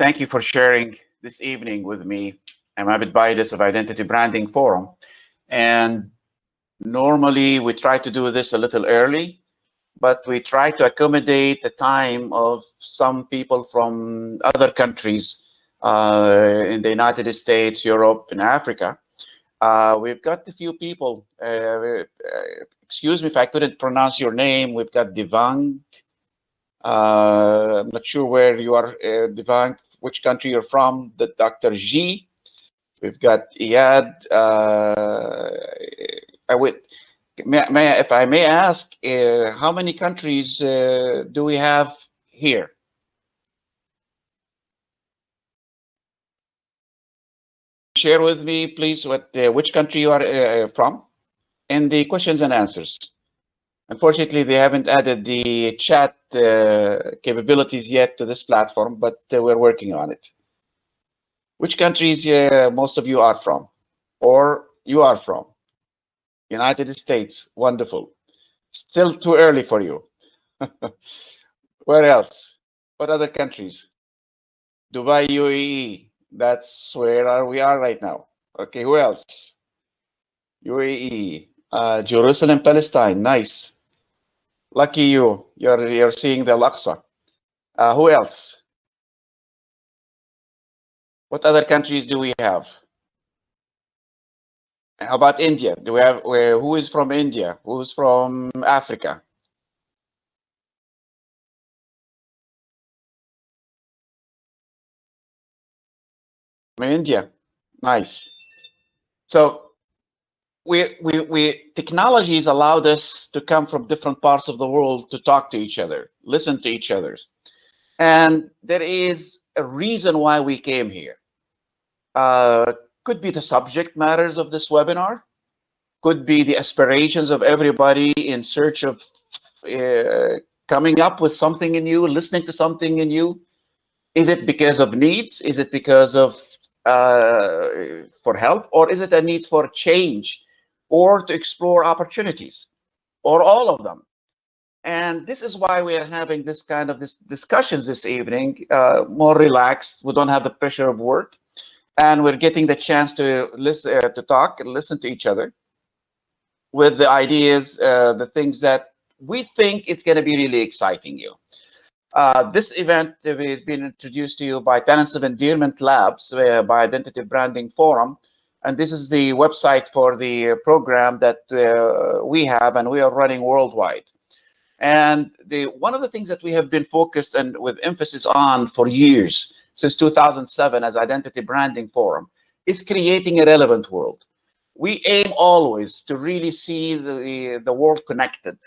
Thank you for sharing this evening with me. I'm Abed Baidas of Identity Branding Forum. And normally we try to do this a little early, but we try to accommodate the time of some people from other countries in the United States, Europe, and Africa. We've got a few people. Excuse me if I couldn't pronounce your name. We've got Devang. I'm not sure where you are, Devang, which country you're from. The Dr. G. We've got Iyad. If I may ask, how many countries do we have here? Share with me, please, which country you are from, and the questions and answers. Unfortunately, they haven't added the chat capabilities yet to this platform, but we're working on it. Which countries most of you are from, or you are from? United States, wonderful. Still too early for you. Where else? What other countries? Dubai, UAE. That's where we are right now. Okay, who else? UAE, Jerusalem, Palestine. Nice. Lucky you. You're seeing the Al-Aqsa. Who else? What other countries do we have? How about India? Do we have who is from India? Who's from Africa? From India. Nice. So technologies allowed us to come from different parts of the world to talk to each other, listen to each other. And there is a reason why we came here. Could be the subject matters of this webinar, could be the aspirations of everybody in search of coming up with something new, listening to something new. Is it because of needs? Is it because of for help? Or is it a need for change or to explore opportunities, or all of them? And this is why we are having this kind of discussions this evening, more relaxed. We don't have the pressure of work. And we're getting the chance to listen, to talk and listen to each other with the ideas, the things that we think it's going to be really exciting you. This event is being introduced to you by Tenants of Endearment Labs, by Identity Branding Forum. And this is the website for the program that we have and we are running worldwide. And one of the things that we have been focused and with emphasis on for years, since 2007 as Identity Branding Forum, is creating a relevant world. We aim always to really see the world connected.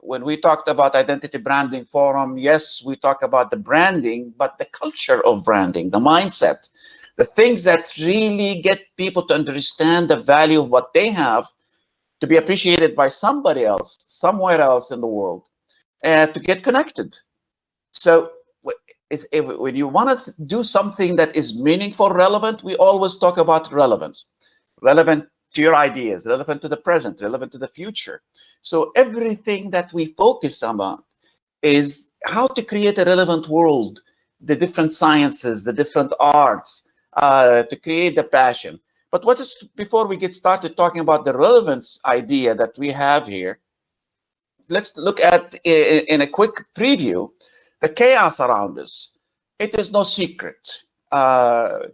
When we talked about Identity Branding Forum, yes, we talk about the branding, but the culture of branding, the mindset, the things that really get people to understand the value of what they have, to be appreciated by somebody else, somewhere else in the world, and to get connected. So when you want to do something that is meaningful, relevant, we always talk about relevance. Relevant to your ideas, relevant to the present, relevant to the future. So everything that we focus on is how to create a relevant world, the different sciences, the different arts, to create the passion. But before we get started talking about the relevance idea that we have here, let's look at, in a quick preview, the chaos around us. It is no secret. The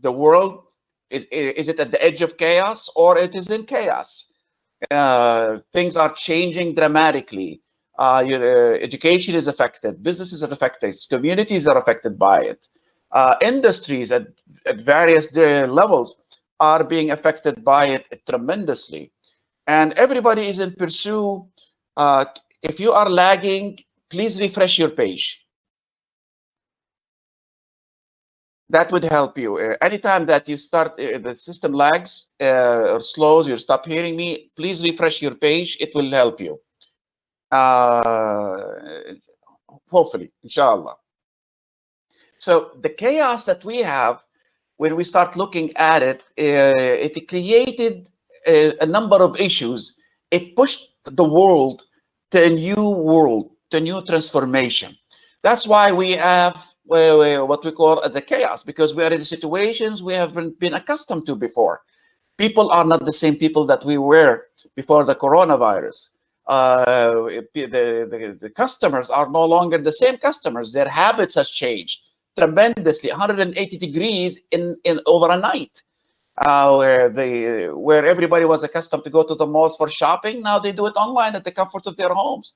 world, is it at the edge of chaos, or it is in chaos? Things are changing dramatically. Education is affected, businesses are affected, communities are affected by it. Industries at various levels are being affected by it tremendously. And everybody is in pursuit. If you are lagging, please refresh your page. That would help you. Anytime that you start, the system lags or slows, you stop hearing me, please refresh your page. It will help you. Hopefully, inshallah. So the chaos that we have, when we start looking at it, it created a number of issues. It pushed the world to a new world, to a new transformation. That's why we have what we call the chaos, because we are in situations we haven't been accustomed to before. People are not the same people that we were before the coronavirus. The customers are no longer the same customers. Their habits has changed tremendously, 180 degrees in over a night. Where everybody was accustomed to go to the malls for shopping, now they do it online at the comfort of their homes,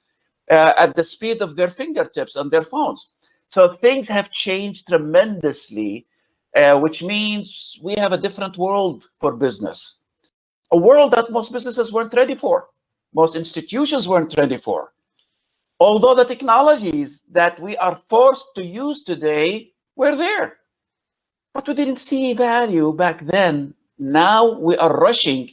at the speed of their fingertips on their phones. So things have changed tremendously, which means we have a different world for business, a world that most businesses weren't ready for, most institutions weren't ready for. Although the technologies that we are forced to use today were there, but we didn't see value back then. Now we are rushing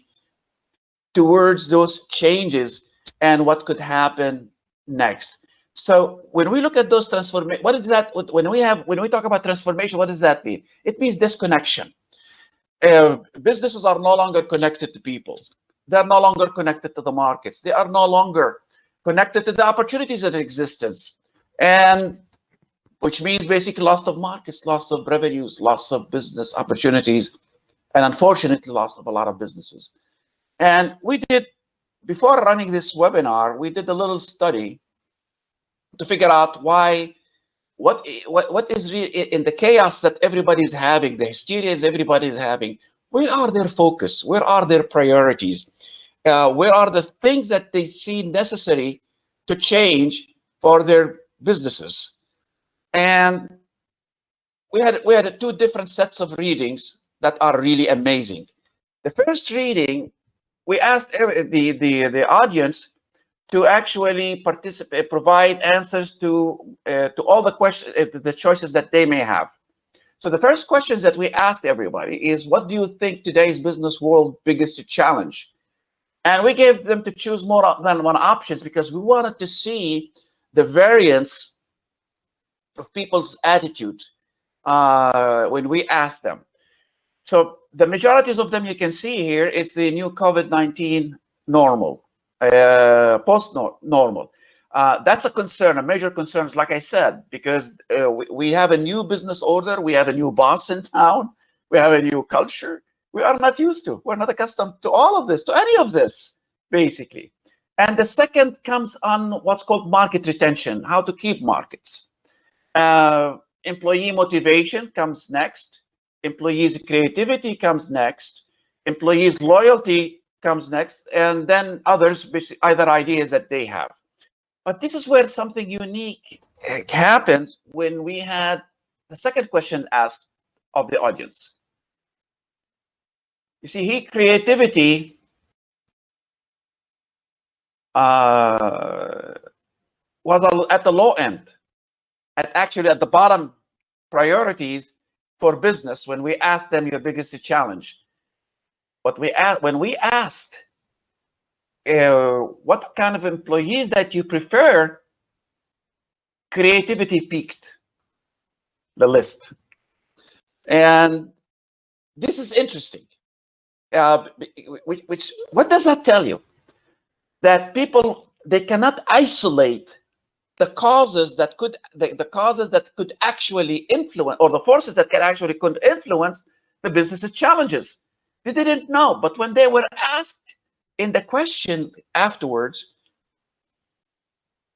towards those changes and what could happen next. So when we look at those transformation, what is that? When we talk about transformation, what does that mean? It means disconnection. Businesses are no longer connected to people. They're no longer connected to the markets. They are no longer connected to the opportunities that exist, and which means basically loss of markets, loss of revenues, loss of business opportunities, and unfortunately loss of a lot of businesses. And we did, before running this webinar, we did a little study to figure out why, what is really in the chaos that everybody's having, the hysteria everybody's having, where are their focus? Where are their priorities? Where are the things that they see necessary to change for their businesses? And we had two different sets of readings that are really amazing. The first reading, we asked the audience to actually participate, provide answers to all the questions, the choices that they may have. So the first questions that we asked everybody is, what do you think today's business world biggest challenge? And we gave them to choose more than one options because we wanted to see the variance of people's attitude when we asked them. So the majorities of them you can see here, it's the new COVID-19 normal, post-normal. That's a concern, a major concern, like I said, because we have a new business order, we have a new boss in town, we have a new culture. We are not used to, we're not accustomed to all of this, to any of this, basically. And the second comes on what's called market retention, how to keep markets. Employee motivation comes next. Employees' creativity comes next. Employees' loyalty comes next. And then others, other ideas that they have. But this is where something unique happens when we had the second question asked of the audience. You see, here creativity was at the low end, actually at the bottom priorities for business when we asked them your biggest challenge. When we asked what kind of employees that you prefer, creativity peaked the list. And this is interesting. What does that tell you? That people, they cannot isolate the causes that could actually influence, or the forces that could influence the business's challenges. They didn't know, but when they were asked in the question afterwards,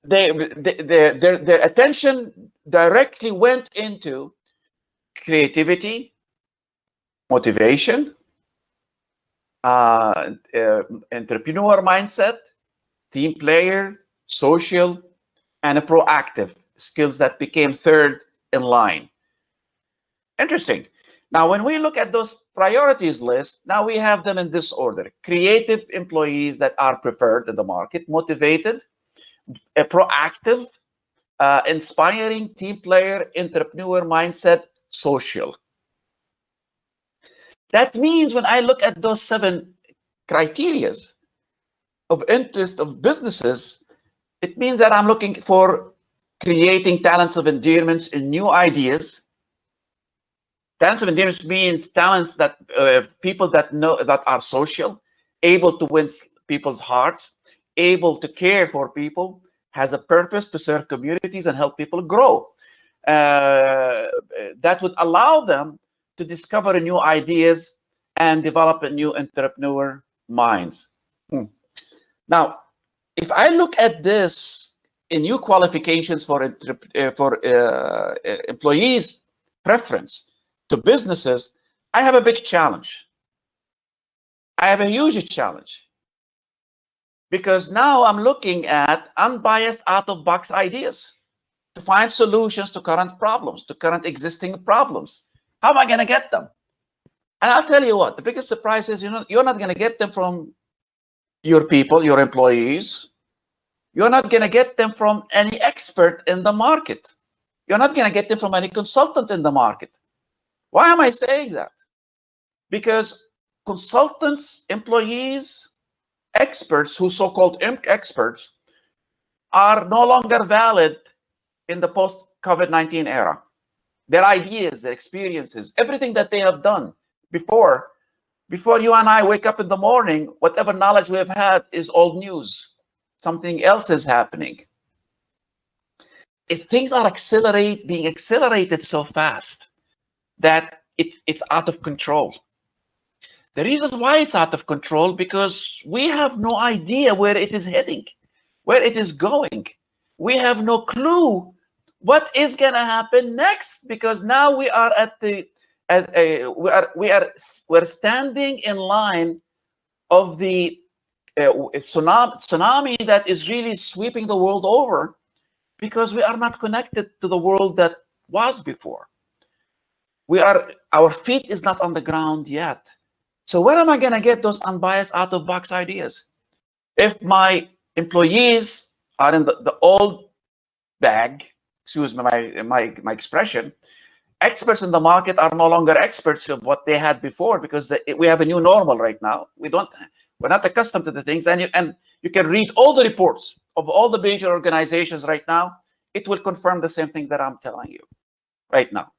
their attention directly went into creativity, motivation, entrepreneur mindset, team player, social, and a proactive skills that became third in line. Interesting. Now, when we look at those priorities list, now we have them in this order. Creative employees that are preferred in the market, motivated, a proactive, inspiring, team player, entrepreneur mindset, social. That means when I look at those 7 criteria of interest of businesses, it means that I'm looking for creating talents of endearments and new ideas. Talents of endearments means talents that people that are social, able to win people's hearts, able to care for people, has a purpose to serve communities and help people grow. that would allow them to discover new ideas and develop a new entrepreneur minds. Now, if I look at this in new qualifications for employees' preference to businesses, I have a big challenge. I have a huge challenge, because now I'm looking at unbiased, out-of-box ideas to find solutions to current problems, to current existing problems. How am I going to get them? And I'll tell you what, the biggest surprise is, you're not going to get them from your people, your employees. You're not going to get them from any expert in the market. You're not going to get them from any consultant in the market. Why am I saying that? Because consultants, employees, experts, who so-called experts, are no longer valid in the post-COVID-19 era. Their ideas, their experiences, everything that they have done before you and I wake up in the morning, whatever knowledge we have had is old news. Something else is happening. If things are being accelerated so fast that it's out of control. The reason why it's out of control, because we have no idea where it is heading, where it is going. We have no clue what is going to happen next, because now we are we're standing in line of the tsunami that is really sweeping the world over, because we are not connected to the world that was before. Our feet is not on the ground yet. So where am I going to get those unbiased, out-of-box ideas? If my employees are in the old bag, excuse me, my expression, experts in the market are no longer experts of what they had before, because we have a new normal right now. We're not accustomed to the things, and you can read all the reports of all the major organizations right now. It will confirm the same thing that I'm telling you right now.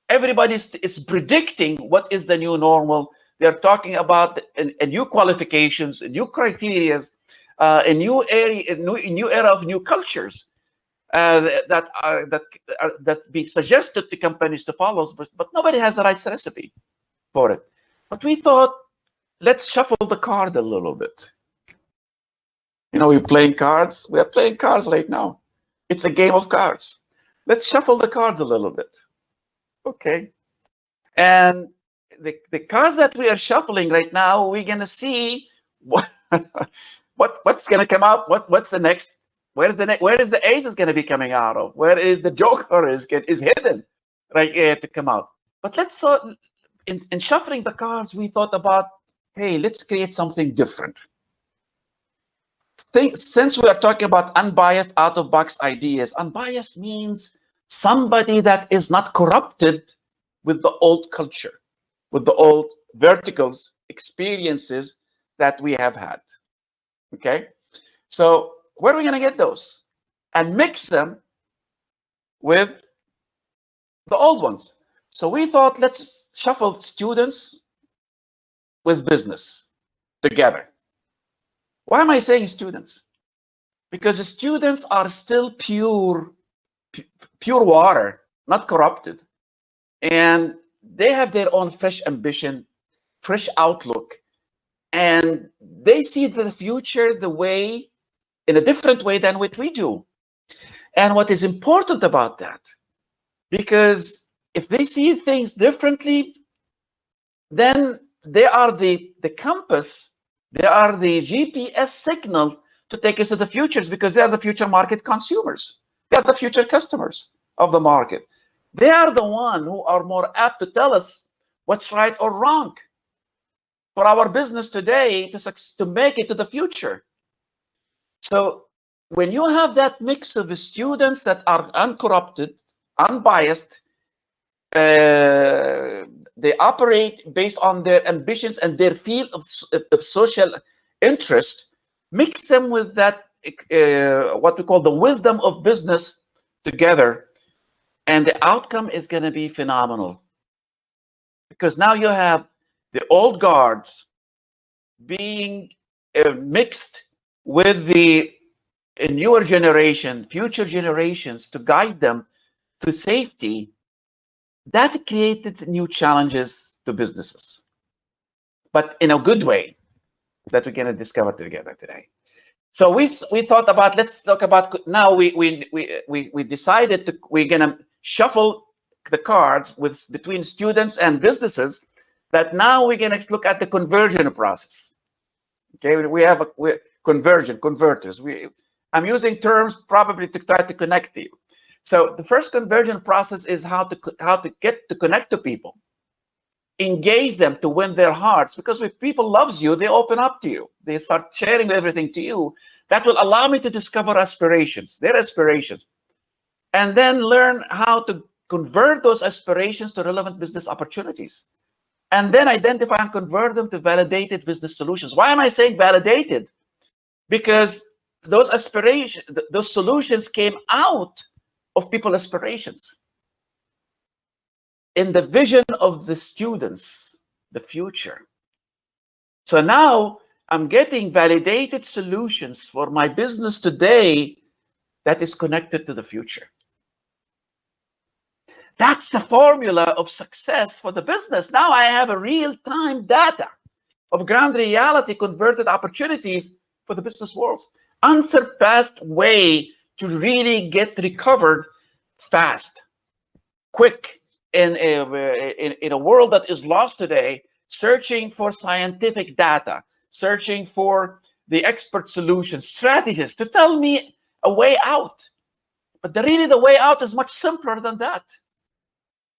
Everybody is predicting what is the new normal. They're talking about a new qualifications, new criteria, a new area, a new era of new cultures that being suggested to companies to follow, but nobody has the right recipe for it. But we thought, let's shuffle the card a little bit. We're playing cards. We are playing cards right now. It's a game of cards. Let's shuffle the cards a little bit. Okay. And the cards that we are shuffling right now, we're gonna see what's gonna come out. What's the next? Where is the ace is gonna be coming out of? Where is the joker is hidden right here to come out? But let's in shuffling the cards, we thought about, hey, let's create something different. Since we are talking about unbiased, out-of-box ideas, unbiased means somebody that is not corrupted with the old culture, with the old verticals, experiences that we have had. Okay? So where are we going to get those? And mix them with the old ones. So we thought, let's shuffle students with business together. Why am I saying students? Because the students are still pure water, not corrupted. And they have their own fresh ambition, fresh outlook. And they see the future in a different way than what we do. And what is important about that, because if they see things differently, then they are the compass, they are the GPS signal to take us to the futures, because they are the future market consumers. They are the future customers of the market. They are the one who are more apt to tell us what's right or wrong for our business today to make it to the future. So when you have that mix of students that are uncorrupted, unbiased, they operate based on their ambitions and their field of social interest, mix them with that, what we call the wisdom of business together, and the outcome is going to be phenomenal. Because now you have the old guards being mixed with the newer generation, future generations, to guide them to safety, that created new challenges to businesses, but in a good way that we're going to discover together today. So we thought about, let's talk about, now we decided to, we're going to shuffle the cards with between students and businesses, that now we're going to look at the conversion process. Okay, we have converters. I'm using terms probably to try to connect to you. So the first conversion process is how to get to connect to people, engage them to win their hearts, because if people loves you, they open up to you, they start sharing everything to you. That will allow me to discover their aspirations, and then learn how to convert those aspirations to relevant business opportunities, and then identify and convert them to validated business solutions. Why am I saying validated? Because those aspirations, those solutions came out of people's aspirations in the vision of the students, the future. So now I'm getting validated solutions for my business today that is connected to the future. That's the formula of success for the business. Now I have a real-time data of ground reality converted opportunities for the business world. Unsurpassed way to really get recovered fast, quick, in a world that is lost today, searching for scientific data, searching for the expert solutions, strategies to tell me a way out. But really the way out is much simpler than that.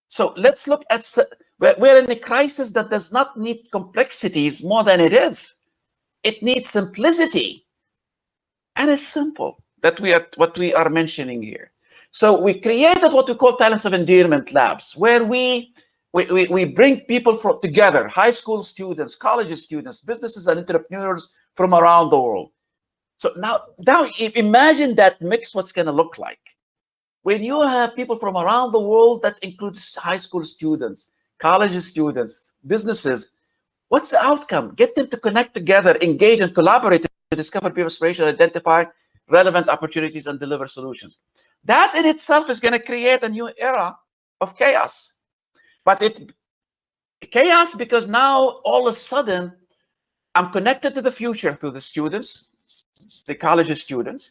So let's look at, we're in a crisis that does not need complexities more than it is. It needs simplicity. And it's simple, what we are mentioning here. So we created what we call Talents of Endearment Labs, where we bring people together, high school students, college students, businesses and entrepreneurs from around the world. So now imagine that mix, what's going to look like. When you have people from around the world, that includes high school students, college students, businesses, what's the outcome? Get them to connect together, engage and collaborate to discover peer inspiration, identify relevant opportunities and deliver solutions. That in itself is going to create a new era of chaos. But chaos because now all of a sudden I'm connected to the future through the students, the college students,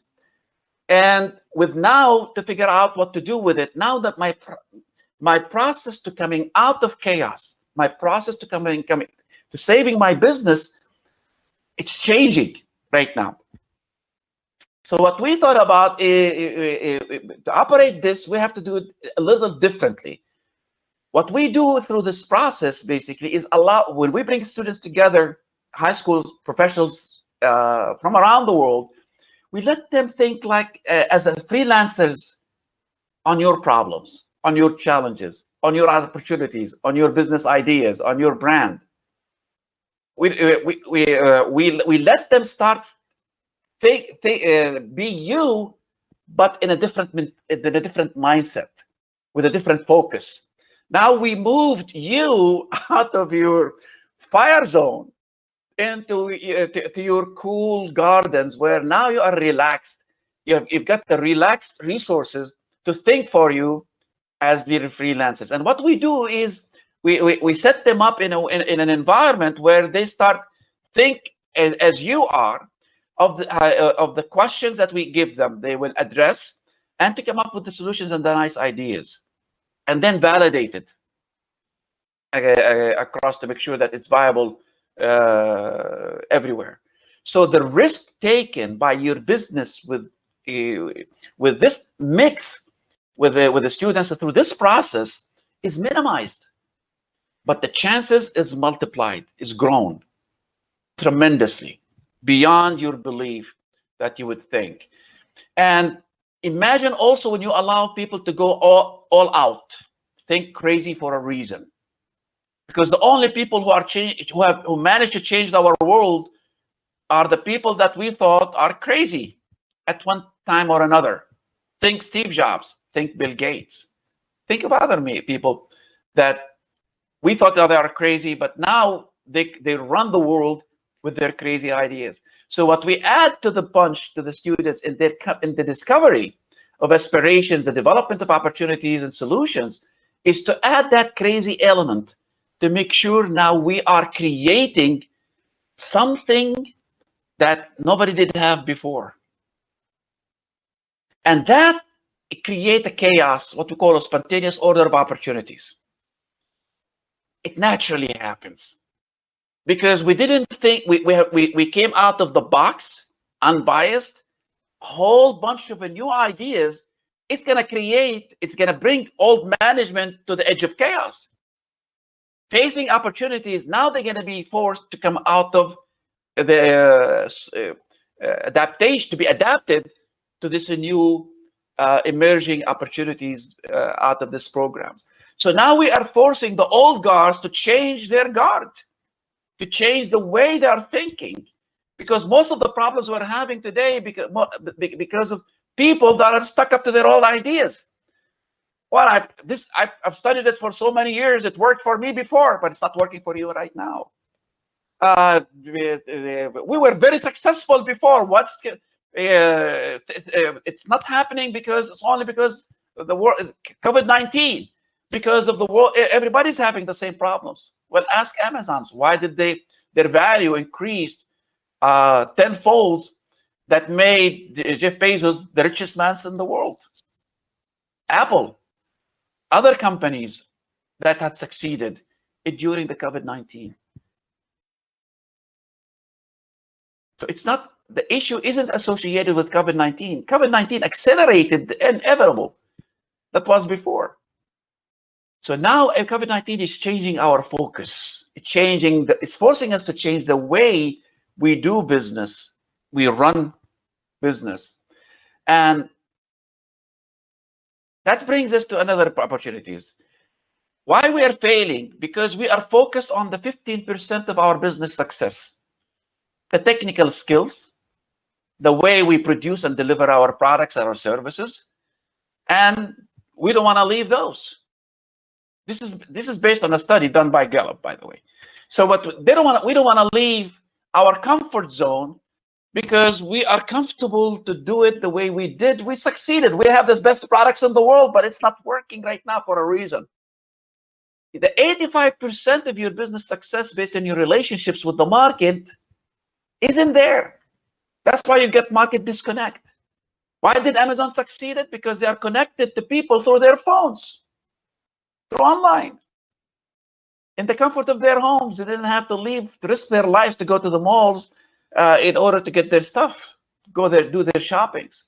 and with now to figure out what to do with it. Now that my process to coming out of chaos, my process to coming to saving my business, it's changing right now. So what we thought about to operate this, we have to do it a little differently. What we do through this process basically is when we bring students together, high schools, professionals from around the world, we let them think like as freelancers on your problems, on your challenges, on your opportunities, on your business ideas, on your brand. We let them start be you, but in a different mindset, with a different focus. Now we moved you out of your fire zone into to your cool gardens, where now you are relaxed. You've got the relaxed resources to think for you as we're freelancers. And what we do is we set them up in an environment where they start think as you are of the questions that we give them. They will address and to come up with the solutions and the nice ideas, and then validate it across to make sure that it's viable everywhere. So the risk taken by your business with this mix with the students through this process is minimized, but the chances is multiplied, is grown tremendously beyond your belief that you would think. And imagine also when you allow people to go all out, think crazy for a reason. Because the only people who managed to change our world are the people that we thought are crazy at one time or another. Think Steve Jobs, think Bill Gates, think of other people that we thought that they are crazy, but now they run the world with their crazy ideas. So what we add to the punch to the students in the discovery of aspirations, the development of opportunities and solutions, is to add that crazy element to make sure now we are creating something that nobody did have before. And that create a chaos, what we call a spontaneous order of opportunities. It naturally happens because we didn't think, we came out of the box unbiased, a whole bunch of new ideas. It's going to bring old management to the edge of chaos. Facing opportunities, now they're going to be forced to come out of the adaptation, to be adapted to this new emerging opportunities out of this programs. So now we are forcing the old guards to change their guard, to change the way they are thinking, because most of the problems we're having today because of people that are stuck up to their old ideas. Well, I've studied it for so many years. It worked for me before, but it's not working for you right now. We were very successful before. It's not happening because it's only because of the world, COVID-19, because of the world. Everybody's having the same problems. Well, ask Amazon's. Why did their value increased tenfold? That made Jeff Bezos the richest man in the world. Apple, other companies that had succeeded during the COVID-19. So it's not, the issue isn't associated with COVID-19. COVID-19 accelerated the inevitable that was before. So now COVID-19 is changing our focus. It's forcing us to change the way we do business, we run business. And that brings us to another opportunities. Why we are failing? Because we are focused on the 15% of our business success. The technical skills, the way we produce and deliver our products and our services, and we don't want to leave those. This is based on a study done by Gallup, by the way. So we don't want to leave our comfort zone because we are comfortable to do it the way we did. We succeeded. We have the best products in the world, but it's not working right now for a reason. The 85% of your business success based on your relationships with the market isn't there. That's why you get market disconnect. Why did Amazon succeed? Because they are connected to people through their phones, through online. In the comfort of their homes, they didn't have to risk their lives to go to the malls in order to get their stuff, go there, do their shoppings.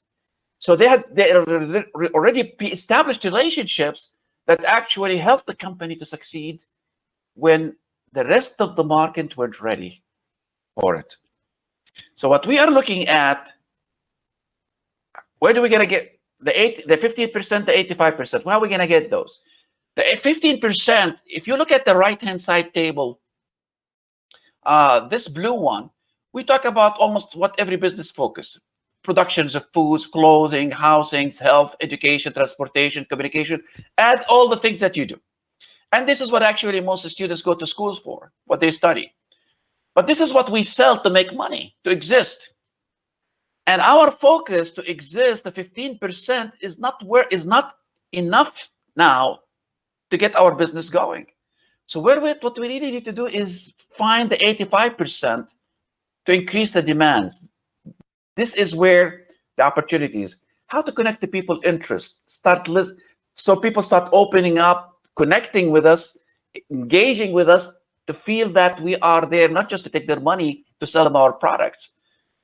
So they already established relationships that actually helped the company to succeed when the rest of the market weren't ready for it. So what we are looking at, where do we gonna get the 15%, the 85%? Where are we gonna get those? The 15%, if you look at the right-hand side table, this blue one, we talk about almost what every business focus. Productions of foods, clothing, housing, health, education, transportation, communication, add all the things that you do. And this is what actually most students go to schools for, what they study. But this is what we sell to make money, to exist. And our focus to exist, the 15%, is not enough now to get our business going. So what we really need to do is find the 85% to increase the demands. This is where the opportunities, how to connect to people's interest, so people start opening up, connecting with us, engaging with us, to feel that we are there not just to take their money to sell them our products.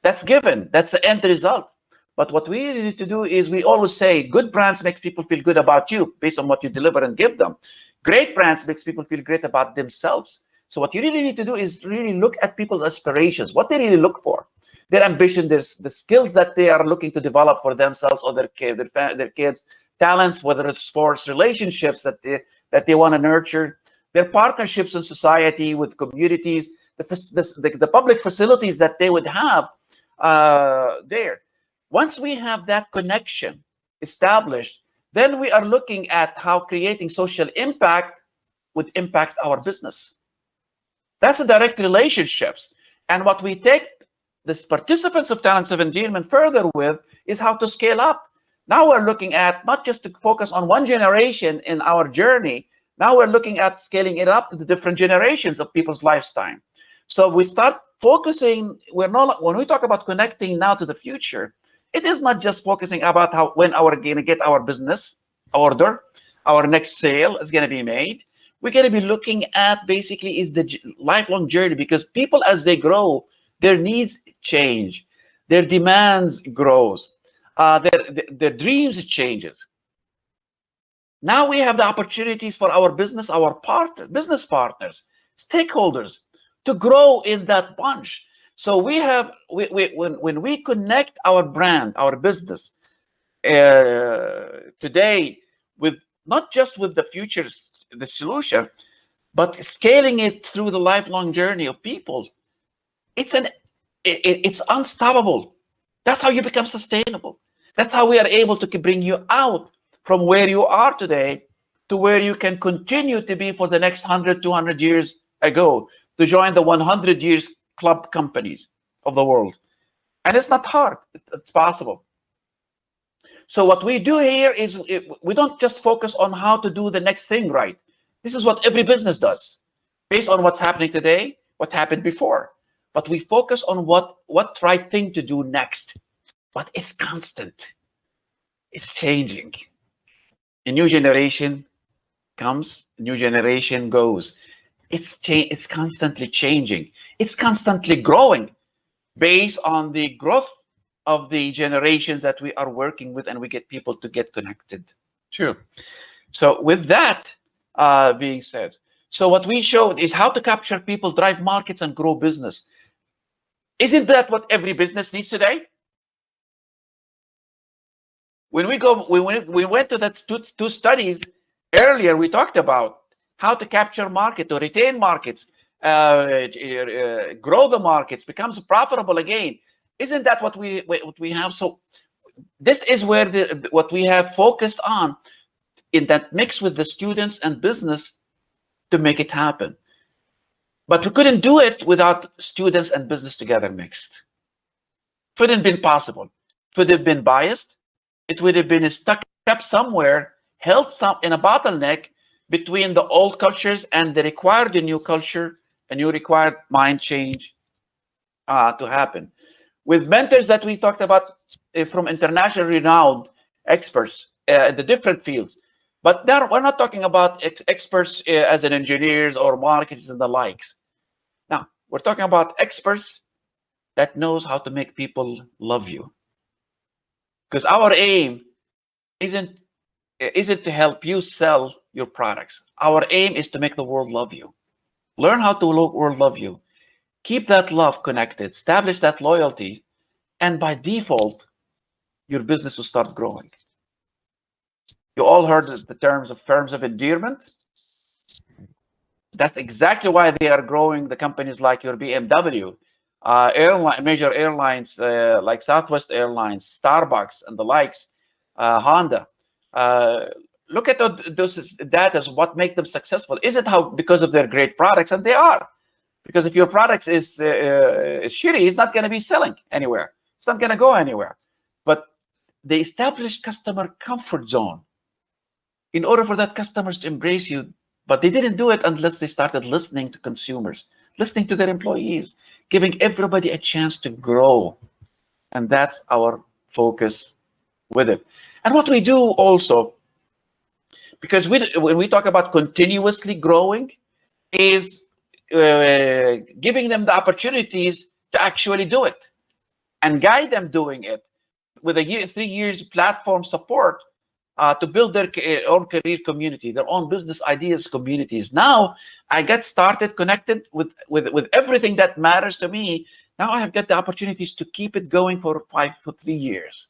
That's given, that's the end result. But what we really need to do is, we always say, good brands make people feel good about you based on what you deliver and give them. Great brands makes people feel great about themselves. So what you really need to do is really look at people's aspirations, what they really look for, their ambition, the skills that they are looking to develop for themselves or their kids, talents, whether it's sports, relationships that they want to nurture, their partnerships in society with communities, the public facilities that they would have there. Once we have that connection established, then we are looking at how creating social impact would impact our business. That's a direct relationships. And what we take the participants of Talents of Endearment further with is how to scale up. Now we're looking at not just to focus on one generation in our journey. Now we're looking at scaling it up to the different generations of people's lifetime. So we start focusing, we're not, when we talk about connecting now to the future, it is not just focusing about how, when we're going to get our business order, our next sale is going to be made. We're going to be looking at basically is the lifelong journey, because people, as they grow, their needs change, their demands grows, their dreams changes. Now we have the opportunities for our business, our business partners, stakeholders, to grow in that bunch. So we have, when we connect our brand, our business today with not just with the futures, the solution, but scaling it through the lifelong journey of people, it's unstoppable. That's how you become sustainable. That's how we are able to bring you out from where you are today to where you can continue to be for the next 100, 200 years ago, to join the 100 years club companies of the world. And it's not hard, it's possible. So what we do here is we don't just focus on how to do the next thing right. This is what every business does, based on what's happening today, what happened before. But we focus on what right thing to do next. But it's constant. It's changing. A new generation comes, a new generation goes. It's constantly changing. It's constantly growing based on the growth of the generations that we are working with, and we get people to get connected to. So with that being said, so what we showed is how to capture people, drive markets, and grow business. Isn't that what every business needs today? When we went to that two studies earlier, we talked about how to capture market, to retain markets, grow the markets, becomes profitable again. Isn't that what we have? So this is where what we have focused on in that mix with the students and business to make it happen. But we couldn't do it without students and business together mixed. Couldn't have been possible. It would have been biased. It would have been stuck up somewhere, held in a bottleneck between the old cultures and the required new culture, a new required mind change to happen. With mentors that we talked about from international renowned experts in the different fields. But there, we're not talking about experts as in engineers or marketers and the likes. Now, we're talking about experts that knows how to make people love you. Because our aim isn't to help you sell your products. Our aim is to make the world love you. Learn how to world love you. Keep that love connected, establish that loyalty, and by default, your business will start growing. You all heard the terms of firms of endearment. That's exactly why they are growing. The companies like your BMW, major airlines like Southwest Airlines, Starbucks, and the likes, Honda. Look at those data. What makes them successful? Is it because of their great products? And they are. Because if your product is shitty, it's not going to be selling anywhere. It's not going to go anywhere. But they established customer comfort zone in order for that customers to embrace you. But they didn't do it unless they started listening to consumers, listening to their employees, giving everybody a chance to grow. And that's our focus with it. And what we do also, because when we talk about continuously growing, is giving them the opportunities to actually do it and guide them doing it with a 3 years platform support to build their own career community, their own business ideas communities. Now I get started connected with everything that matters to me. Now I have got the opportunities to keep it going for 3 years.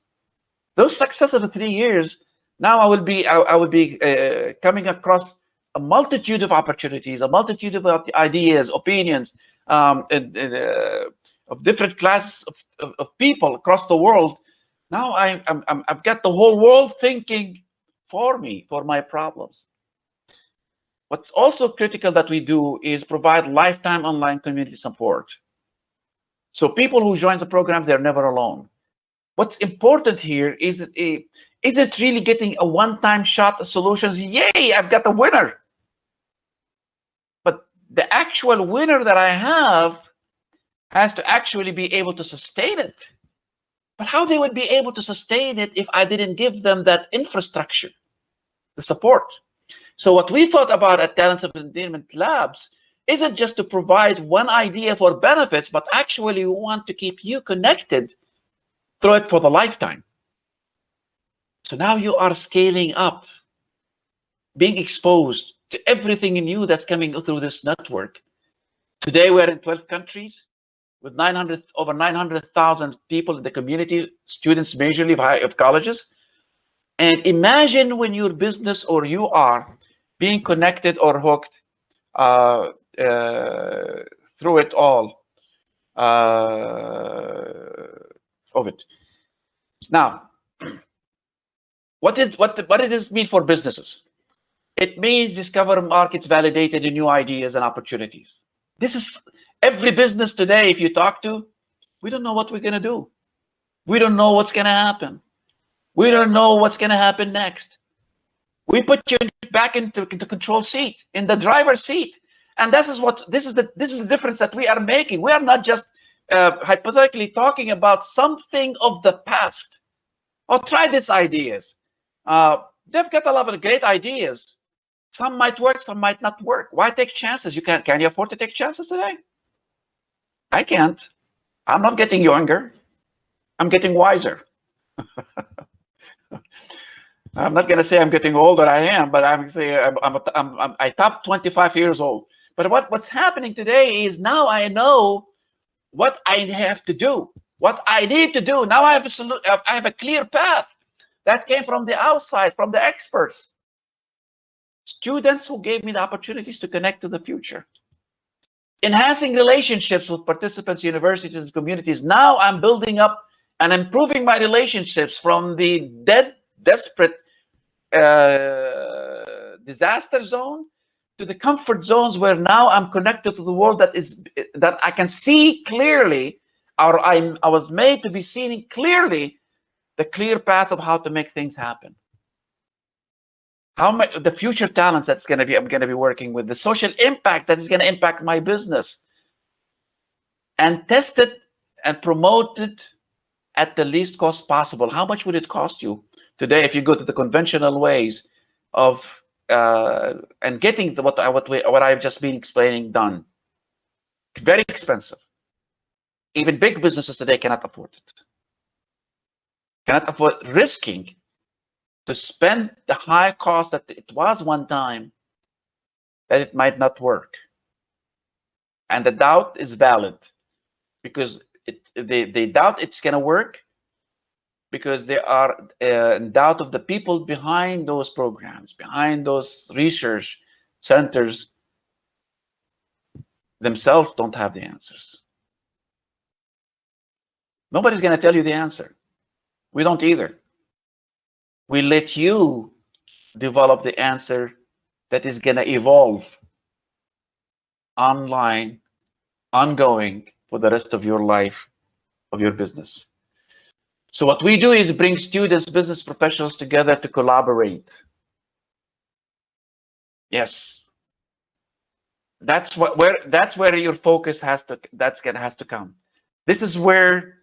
Those success of the 3 years, now I will be coming across a multitude of opportunities, a multitude of ideas, opinions, of different classes of people across the world. Now I've got the whole world thinking for me, for my problems. What's also critical that we do is provide lifetime online community support. So people who join the program, they're never alone. What's important here is Is it really getting a one-time shot solutions? Yay, I've got a winner. But the actual winner that I have has to actually be able to sustain it. But how they would be able to sustain it if I didn't give them that infrastructure, the support? So what we thought about at Talents of Endearment Labs isn't just to provide one idea for benefits, but actually we want to keep you connected through it for the lifetime. So now you are scaling up, being exposed to everything new that's coming through this network. Today we're in 12 countries with over 900,000 people in the community, students majorly of colleges. And imagine when your business or you are being connected or hooked through it all of it. Now, what does this mean for businesses? It means discover markets, validated in new ideas and opportunities. This is every business today. If you talk to, we don't know what we're going to do. We don't know what's going to happen. We don't know what's going to happen next. We put you back into the control seat, in the driver's seat, and this is the difference that we are making. We are not just hypothetically talking about something of the past. Oh, try these ideas. They've got a lot of great ideas. Some might work, some might not work. Why take chances? Can you afford to take chances today? I can't. I'm not getting younger. I'm getting wiser. I'm not going to say I'm getting older. I am, but I'm saying I top 25 years old. But what's happening today is now I know what I have to do, what I need to do. Now I have a clear path that came from the outside, from the experts, students who gave me the opportunities to connect to the future. Enhancing relationships with participants, universities, and communities. Now I'm building up and improving my relationships from the desperate disaster zone to the comfort zones where now I'm connected to the world that I can see clearly, or I was made to be seeing clearly the clear path of how to make things happen. The future talents I'm going to be working with, the social impact that is going to impact my business, and test it and promote it at the least cost possible. How much would it cost you today if you go to the conventional ways of and getting what I've just been explaining done? Very expensive. Even big businesses today cannot afford it. Cannot afford risking to spend the high cost that it was one time, that it might not work. And the doubt is valid, because they doubt it's going to work, because they are in doubt of the people behind those programs, behind those research centers themselves don't have the answers. Nobody's going to tell you the answer. We don't either. We let you develop the answer that is going to evolve online, ongoing for the rest of your life, of your business. So what we do is bring students, business professionals together to collaborate. Yes. That's where your focus has to come. This is where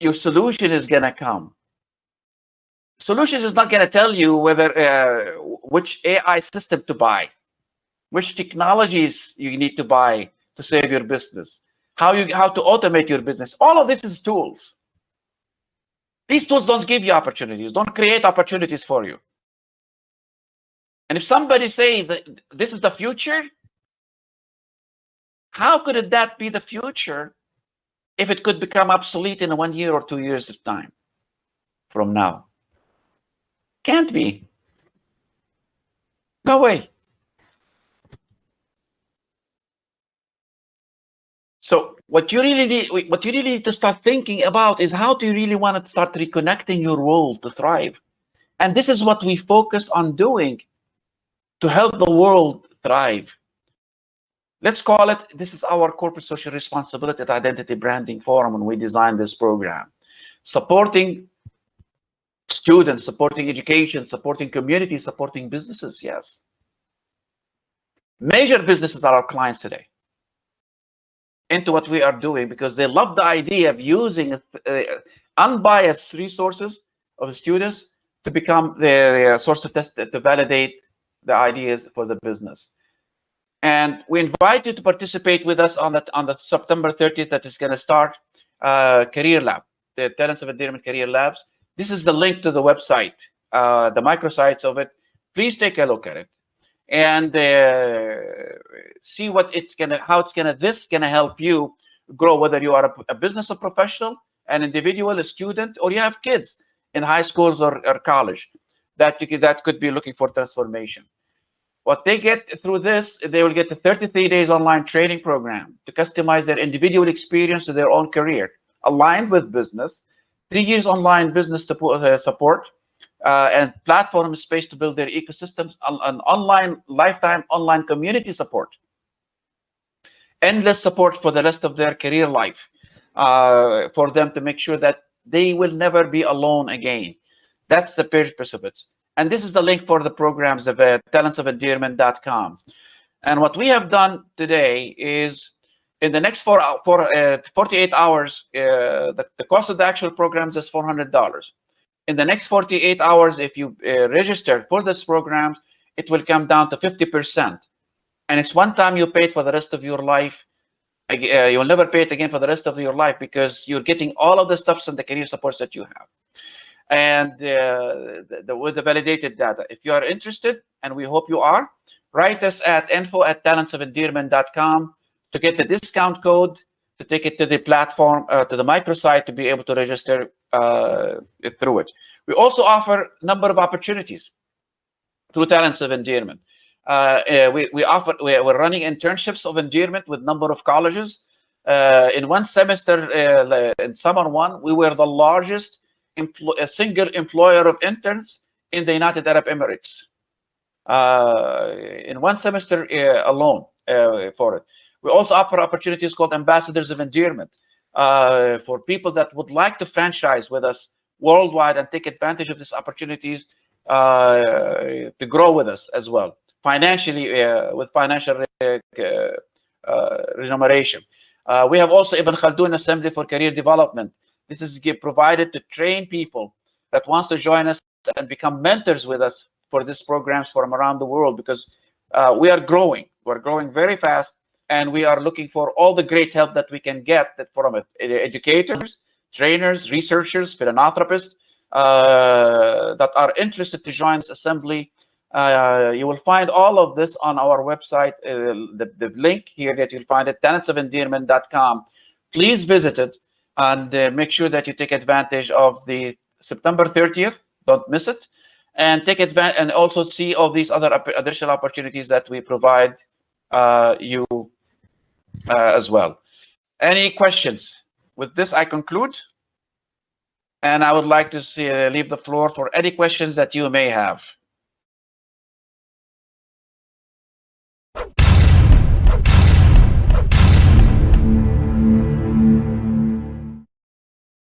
your solution is going to come. Solutions is not going to tell you whether which AI system to buy, which technologies you need to buy to save your business, how to automate your business. All of this is tools. These tools don't give you opportunities, don't create opportunities for you. And if somebody says that this is the future, how could that be the future if it could become obsolete in 1 year or 2 years of time from now? Can't be. No way. So what you really need to start thinking about is, how do you really want to start reconnecting your world to thrive? And this is what we focus on doing to help the world thrive. Let's call it, this is our corporate social responsibility at Identity Branding Forum when we designed this program. Supporting students, supporting education, supporting communities, supporting businesses. Yes. Major businesses are our clients today into what we are doing because they love the idea of using unbiased resources of students to become the source to test, to validate the ideas for the business. And we invite you to participate with us on the September 30th that is going to start Career Lab, the Talents of Endearment Career Labs. This is the link to the website, the microsites of it. Please take a look at it and see what it's gonna, how it's gonna, this gonna help you grow, whether you are a business or professional, an individual, a student, or you have kids in high schools or college that that could be looking for transformation. What they get through this, they will get a 33 days online training program to customize their individual experience to their own career, aligned with business, 3 years online business support, and platform space to build their ecosystems, an online, lifetime online community support, endless support for the rest of their career life, for them to make sure that they will never be alone again. That's the purpose of it. And this is the link for the programs of talentsofendearment.com. And what we have done today is, in the next 48 hours, the cost of the actual programs is $400. In the next 48 hours, if you register for this program, it will come down to 50%. And it's one time you paid for the rest of your life. You'll never pay it again for the rest of your life because you're getting all of the stuff and the career supports that you have. And with the validated data. If you are interested, and we hope you are, write us at info@talentsofendearment.com to get the discount code, to take it to the platform, to the microsite, to be able to register through it. We also offer a number of opportunities through Talents of Endearment. We're running internships of endearment with a number of colleges. In one semester, in summer one, we were the largest a single employer of interns in the United Arab Emirates in one semester alone for it. We also offer opportunities called Ambassadors of Endearment for people that would like to franchise with us worldwide and take advantage of these opportunities to grow with us as well, financially, with financial remuneration. We have also Ibn Khaldun Assembly for Career Development. This is provided to train people that wants to join us and become mentors with us for these programs from around the world, because we are growing. We're growing very fast, and we are looking for all the great help that we can get from it. Educators, trainers, researchers, philanthropists that are interested to join this assembly. You will find all of this on our website. The link here that you'll find at talentsofendearment.com. Please visit it. And make sure that you take advantage of the September 30th. Don't miss it. And take advantage, and also see all these other additional opportunities that we provide you as well. Any questions? With this, I conclude. And I would like to leave the floor for any questions that you may have.